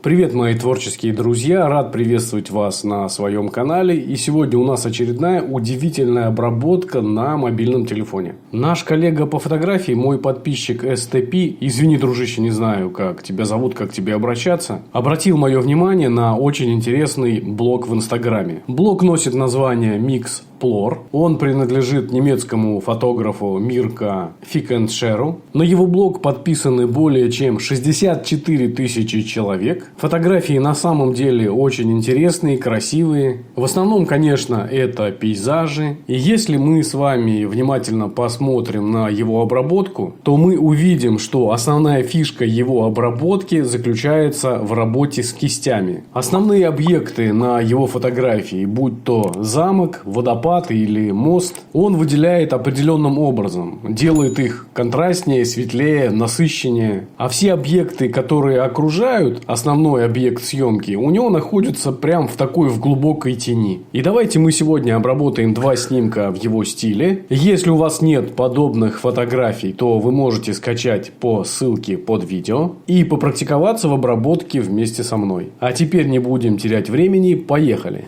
Привет, мои творческие друзья! Рад приветствовать вас на своем канале. И сегодня у нас очередная удивительная обработка на мобильном телефоне. Наш коллега по фотографии, мой подписчик STP, извини, дружище, не знаю, как тебя зовут, как к тебе обращаться, обратил мое внимание на очень интересный блог в Инстаграме. Блог носит название Mixplore. Он принадлежит немецкому фотографу Мирка Фикеншеру. На его блог подписаны более чем 64 тысячи человек. Фотографии на самом деле очень интересные, красивые. В основном, конечно, это пейзажи. И если мы с вами внимательно посмотрим на его обработку, то мы увидим, что основная фишка его обработки заключается в работе с кистями. Основные объекты на его фотографии, будь то замок, водопад или мост, он выделяет определенным образом. Делает их контрастнее, светлее, насыщеннее. А все объекты, которые окружают основной объект съемки, у него находится прям в глубокой тени. И давайте мы сегодня обработаем два снимка в его стиле. Если у вас нет подобных фотографий, то вы можете скачать по ссылке под видео и попрактиковаться в обработке вместе со мной. А теперь не будем терять времени, поехали!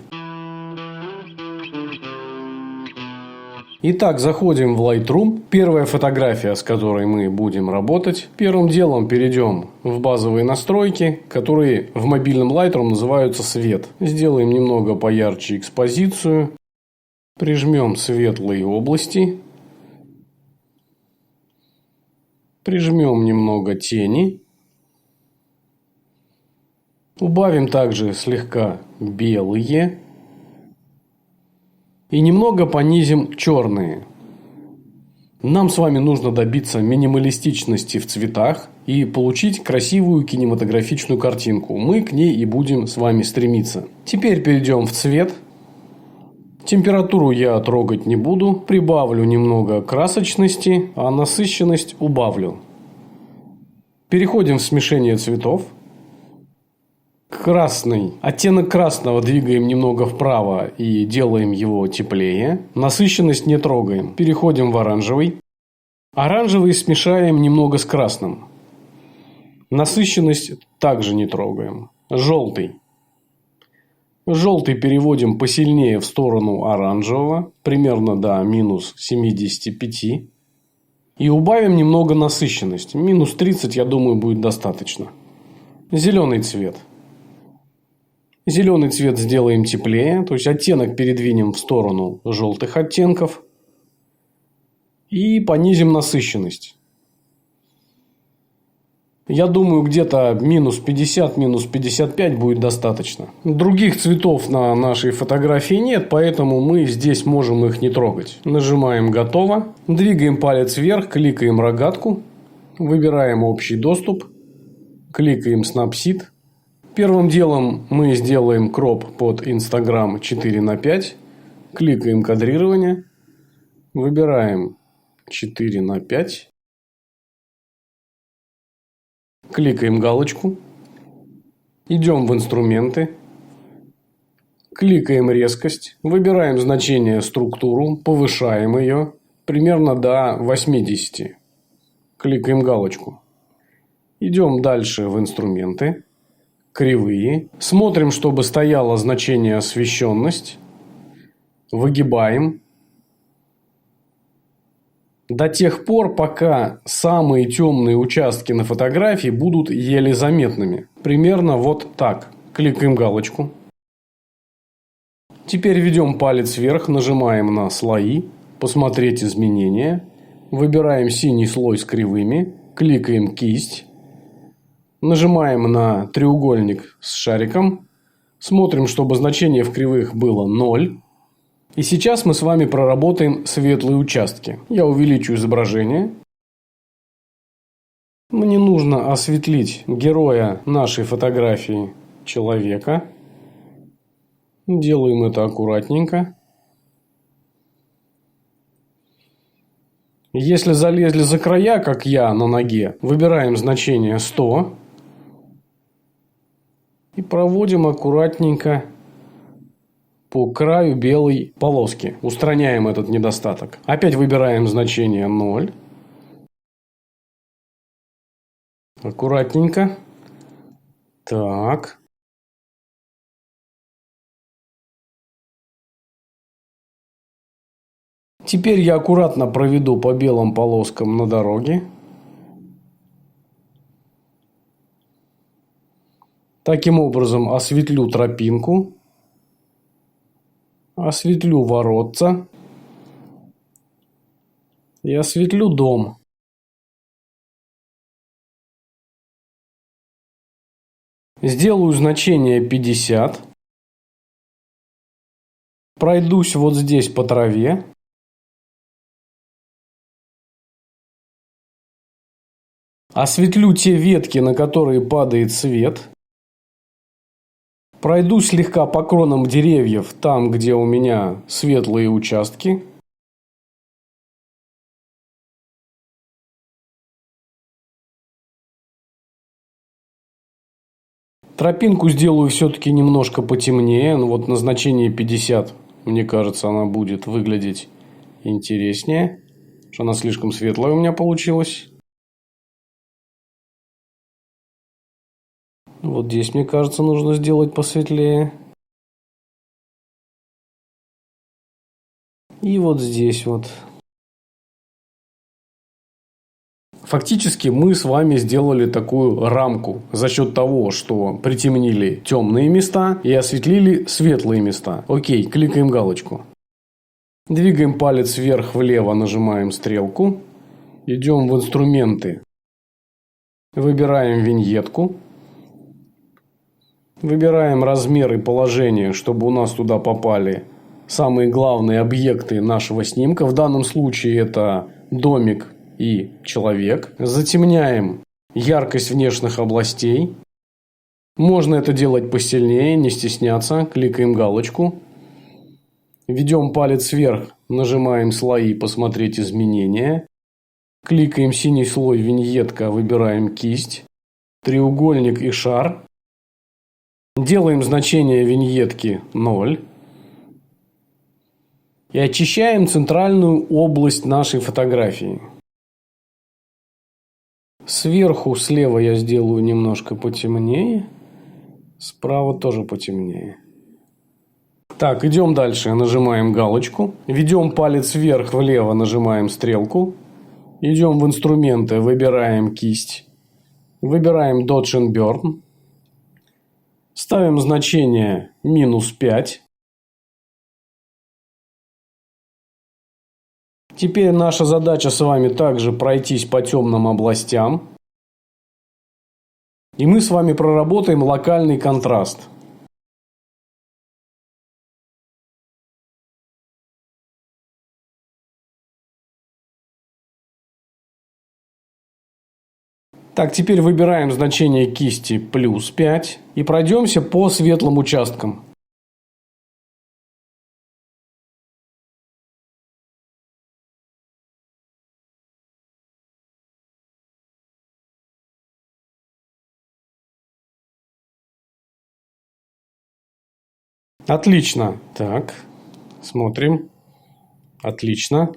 Итак, заходим в Lightroom. Первая фотография, с которой мы будем работать. Первым делом перейдем в базовые настройки, которые в мобильном Lightroom называются свет. Сделаем немного поярче экспозицию. Прижмем светлые области. Прижмем немного тени. Убавим также слегка белые. И немного понизим черные. Нам с вами нужно добиться минималистичности в цветах и получить красивую кинематографичную картинку. Мы к ней и будем с вами стремиться. Теперь перейдем в цвет. Температуру я трогать не буду. Прибавлю немного красочности, а насыщенность убавлю. Переходим в смешение цветов. Красный. Оттенок красного двигаем немного вправо и делаем его теплее. Насыщенность не трогаем. Переходим в оранжевый. Оранжевый смешаем немного с красным. Насыщенность также не трогаем. Желтый. Желтый переводим посильнее в сторону оранжевого. Примерно до минус 75. И убавим немного насыщенность. Минус 30, я думаю, будет достаточно. Зеленый цвет. Зеленый цвет сделаем теплее, то есть оттенок передвинем в сторону желтых оттенков и понизим насыщенность. Я думаю, где-то минус 50, минус 55 будет достаточно. Других цветов на нашей фотографии нет, поэтому мы здесь можем их не трогать. Нажимаем «Готово». Двигаем палец вверх, кликаем рогатку, выбираем общий доступ, кликаем Snapseed. Первым делом мы сделаем кроп под Instagram 4:5. Кликаем кадрирование. Выбираем 4:5. Кликаем галочку. Идем в инструменты. Кликаем резкость. Выбираем значение структуру. Повышаем ее примерно до 80. Кликаем галочку. Идем дальше в инструменты. Кривые. Смотрим, чтобы стояло значение освещенность. Выгибаем. До тех пор, пока самые темные участки на фотографии будут еле заметными. Примерно вот так. Кликаем галочку. Теперь ведем палец вверх, нажимаем на слои. Посмотреть изменения. Выбираем синий слой с кривыми. Кликаем кисть. Нажимаем на треугольник с шариком. Смотрим, чтобы значение в кривых было 0. И сейчас мы с вами проработаем светлые участки. Я увеличу изображение. Мне нужно осветлить героя нашей фотографии, человека. Делаем это аккуратненько. Если залезли за края, как я на ноге, выбираем значение 100. И проводим аккуратненько по краю белой полоски. Устраняем этот недостаток. Опять выбираем значение 0. Аккуратненько. Так. Теперь я аккуратно проведу по белым полоскам на дороге. Таким образом осветлю тропинку, осветлю воротца и осветлю дом. Сделаю значение 50. Пройдусь вот здесь по траве. Осветлю те ветки, на которые падает свет. Пройдусь слегка по кронам деревьев, там, где у меня светлые участки. Тропинку сделаю все-таки немножко потемнее. Ну вот на значение 50, мне кажется, она будет выглядеть интереснее. Потому что она слишком светлая у меня получилась. Вот здесь, мне кажется, нужно сделать посветлее. И вот здесь вот. Фактически мы с вами сделали такую рамку за счет того, что притемнили темные места и осветлили светлые места. Окей, кликаем галочку. Двигаем палец вверх-влево, нажимаем стрелку. Идем в инструменты. Выбираем виньетку. Выбираем размер и положение, чтобы у нас туда попали самые главные объекты нашего снимка. В данном случае это домик и человек. Затемняем яркость внешних областей. Можно это делать посильнее, не стесняться. Кликаем галочку. Ведем палец вверх, нажимаем слои «Посмотреть изменения». Кликаем синий слой «Виньетка», выбираем кисть, треугольник и шар. Делаем значение виньетки 0. И очищаем центральную область нашей фотографии. Сверху слева я сделаю немножко потемнее. Справа тоже потемнее. Так, идем дальше. Нажимаем галочку. Ведем палец вверх-влево, нажимаем стрелку. Идем в инструменты, выбираем кисть. Выбираем Dodge and Burn. Ставим значение -5. Теперь наша задача с вами также пройтись по темным областям. И мы с вами проработаем локальный контраст. Так, теперь выбираем значение кисти +5 и пройдемся по светлым участкам. Отлично. Так, смотрим. Отлично.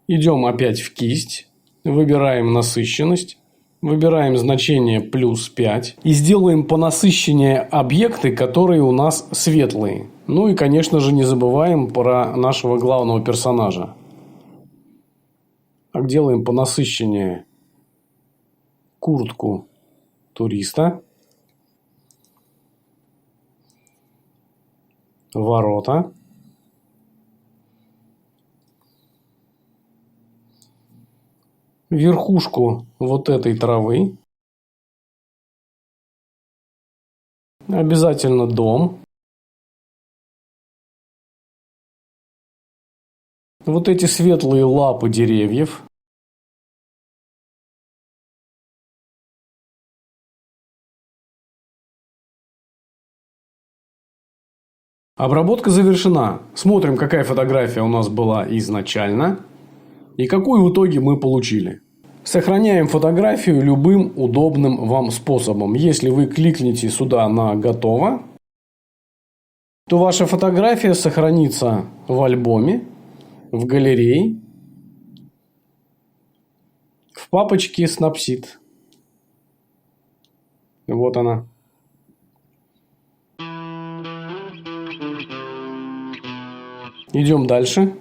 Идем опять в кисть. Выбираем насыщенность. Выбираем значение +5. И сделаем понасыщеннее объекты, которые у нас светлые. Ну и, конечно же, не забываем про нашего главного персонажа. Так, делаем понасыщеннее куртку туриста. Ворота. Верхушку вот этой травы. Обязательно дом. Вот эти светлые лапы деревьев. Обработка завершена. Смотрим, какая фотография у нас была изначально и какую в итоге мы получили. Сохраняем фотографию любым удобным вам способом. Если вы кликните сюда на «Готово», то ваша фотография сохранится в альбоме, в галерее, в папочке Snapseed. Вот она. Идем дальше.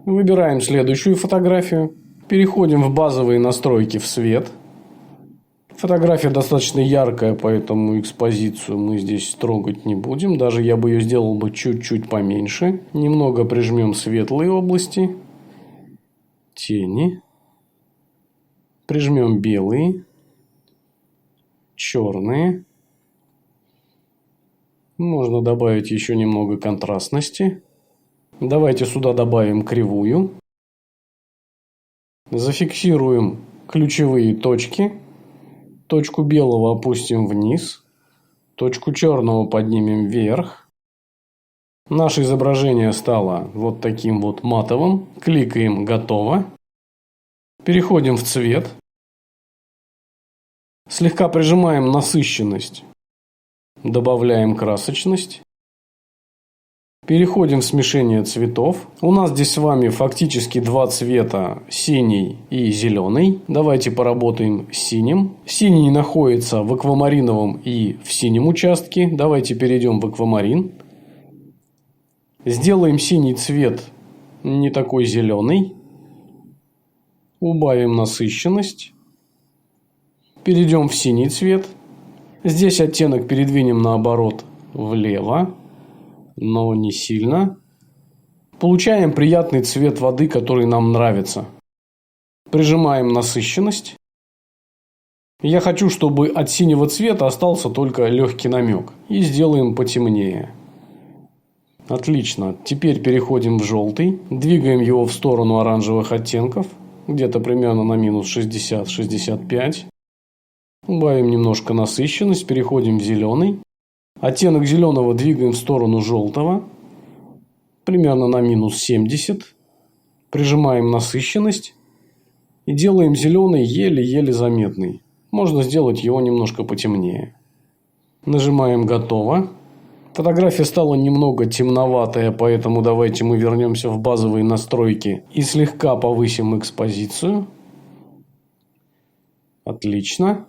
Выбираем следующую фотографию. Переходим в базовые настройки в свет. Фотография достаточно яркая, поэтому экспозицию мы здесь трогать не будем. Даже я бы ее сделал бы чуть-чуть поменьше. Немного прижмем светлые области. Тени. Прижмем белые. Черные. Можно добавить еще немного контрастности. Давайте сюда добавим кривую. Зафиксируем ключевые точки. Точку белого опустим вниз. Точку черного поднимем вверх. Наше изображение стало вот таким вот матовым. Кликаем «Готово». Переходим в цвет. Слегка прижимаем насыщенность. Добавляем красочность. Переходим в смешение цветов. У нас здесь с вами фактически два цвета, синий и зеленый. Давайте поработаем с синим. Синий находится в аквамариновом и в синем участке. Давайте перейдем в аквамарин. Сделаем синий цвет не такой зеленый. Убавим насыщенность. Перейдем в синий цвет. Здесь оттенок передвинем наоборот влево. Но не сильно. Получаем приятный цвет воды, который нам нравится. Прижимаем насыщенность. Я хочу, чтобы от синего цвета остался только легкий намек. И сделаем потемнее. Отлично. Теперь переходим в желтый. Двигаем его в сторону оранжевых оттенков. Где-то примерно на минус 60-65. Убавим немножко насыщенность. Переходим в зеленый. Оттенок зеленого двигаем в сторону желтого. Примерно на минус 70. Прижимаем насыщенность. И делаем зеленый еле-еле заметный. Можно сделать его немножко потемнее. Нажимаем «Готово». Фотография стала немного темноватая, поэтому давайте мы вернемся в базовые настройки и слегка повысим экспозицию. Отлично.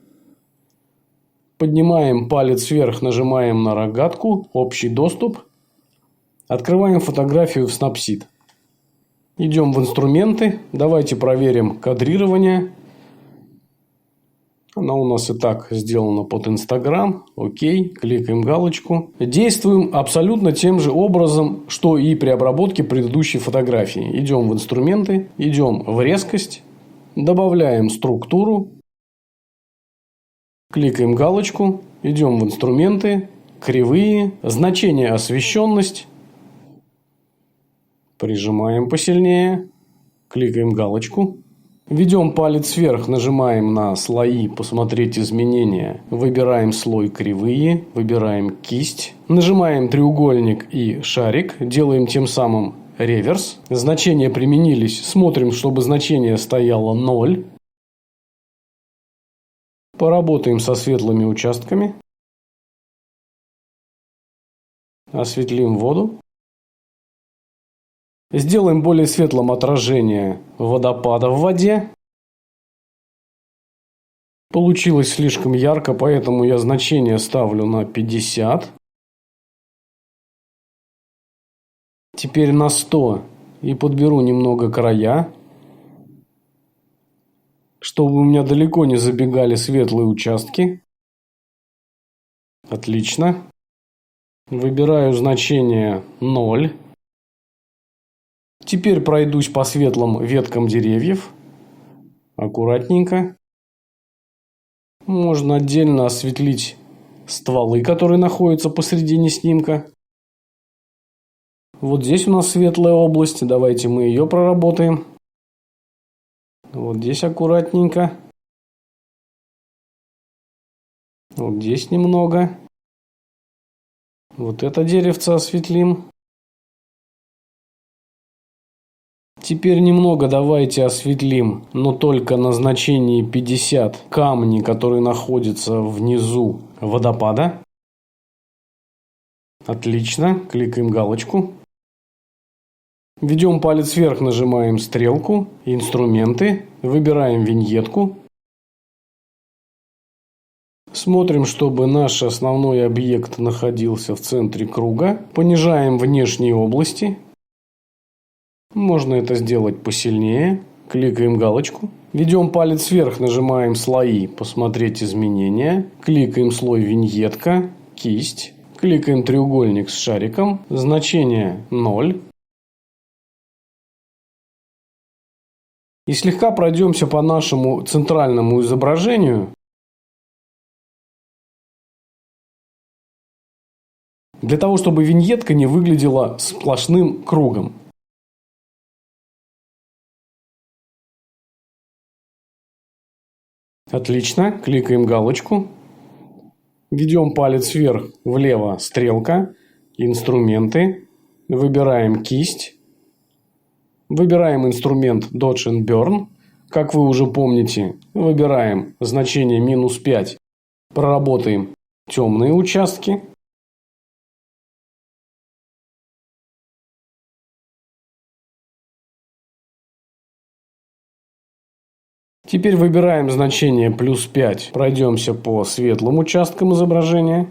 Поднимаем палец вверх, нажимаем на рогатку, общий доступ. Открываем фотографию в Snapseed. Идем в инструменты. Давайте проверим кадрирование. Она у нас и так сделана под Instagram. Окей. Кликаем галочку. Действуем абсолютно тем же образом, что и при обработке предыдущей фотографии. Идем в инструменты. Идем в резкость. Добавляем структуру. Кликаем галочку. Идем в инструменты. Кривые. Значение освещенность. Прижимаем посильнее. Кликаем галочку. Ведем палец вверх, нажимаем на слои, посмотреть изменения. Выбираем слой кривые, выбираем кисть. Нажимаем треугольник и шарик. Делаем тем самым реверс. Значения применились. Смотрим, чтобы значение стояло 0. Поработаем со светлыми участками. Осветлим воду. Сделаем более светлым отражение водопада в воде. Получилось слишком ярко, поэтому я значение ставлю на 50. Теперь на 100 и подберу немного края, чтобы у меня далеко не забегали светлые участки. Отлично. Выбираю значение 0. Теперь пройдусь по светлым веткам деревьев. Аккуратненько. Можно отдельно осветлить стволы, которые находятся посередине снимка. Вот здесь у нас светлая область. Давайте мы ее проработаем. Вот здесь аккуратненько. Вот здесь немного. Вот это деревце осветлим. Теперь немного давайте осветлим, но только на значении 50 камни, которые находятся внизу водопада. Отлично. Кликаем галочку. Ведем палец вверх, нажимаем стрелку, инструменты, выбираем виньетку. Смотрим, чтобы наш основной объект находился в центре круга. Понижаем внешние области. Можно это сделать посильнее. Кликаем галочку. Ведем палец вверх, нажимаем слои, посмотреть изменения. Кликаем слой виньетка, кисть. Кликаем треугольник с шариком. Значение 0. И слегка пройдемся по нашему центральному изображению. Для того, чтобы виньетка не выглядела сплошным кругом. Отлично. Кликаем галочку. Ведем палец вверх, влево стрелка. Инструменты. Выбираем кисть. Выбираем инструмент Dodge and Burn. Как вы уже помните, выбираем значение -5. Проработаем темные участки. Теперь выбираем значение +5. Пройдемся по светлым участкам изображения.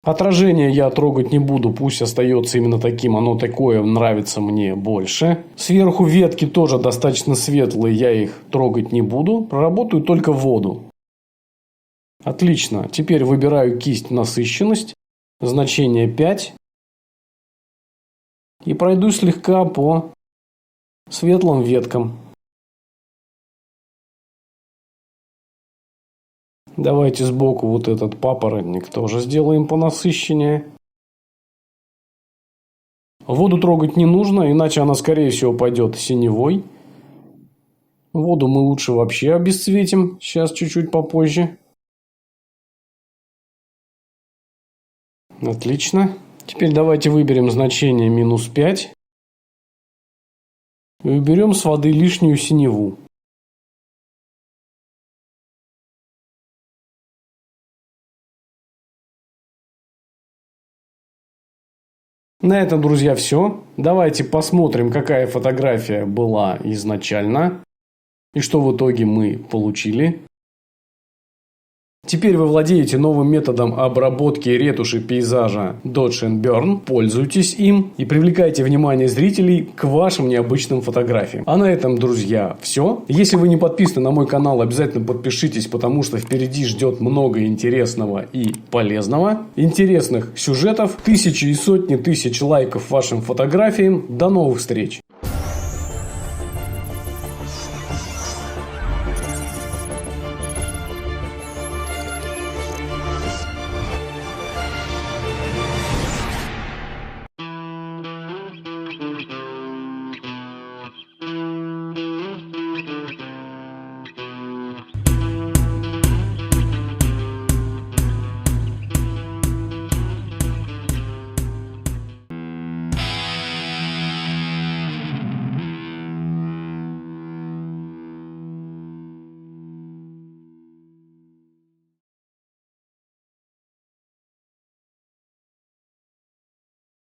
Отражение я трогать не буду, пусть остается именно таким, оно такое нравится мне больше. Сверху ветки тоже достаточно светлые, я их трогать не буду, проработаю только воду. Отлично, теперь выбираю кисть насыщенность, значение 5. И пройду слегка по светлым веткам. Давайте сбоку вот этот папоротник тоже сделаем понасыщеннее. Воду трогать не нужно, иначе она, скорее всего, пойдет синевой. Воду мы лучше вообще обесцветим, сейчас чуть-чуть попозже. Отлично. Теперь давайте выберем значение -5. И уберем с воды лишнюю синеву. На этом, друзья, все. Давайте посмотрим, какая фотография была изначально и что в итоге мы получили. Теперь вы владеете новым методом обработки ретуши пейзажа Dodge and Burn. Пользуйтесь им и привлекайте внимание зрителей к вашим необычным фотографиям. А на этом, друзья, все. Если вы не подписаны на мой канал, обязательно подпишитесь, потому что впереди ждет много интересного и полезного. Интересных сюжетов, тысячи и сотни тысяч лайков вашим фотографиям. До новых встреч!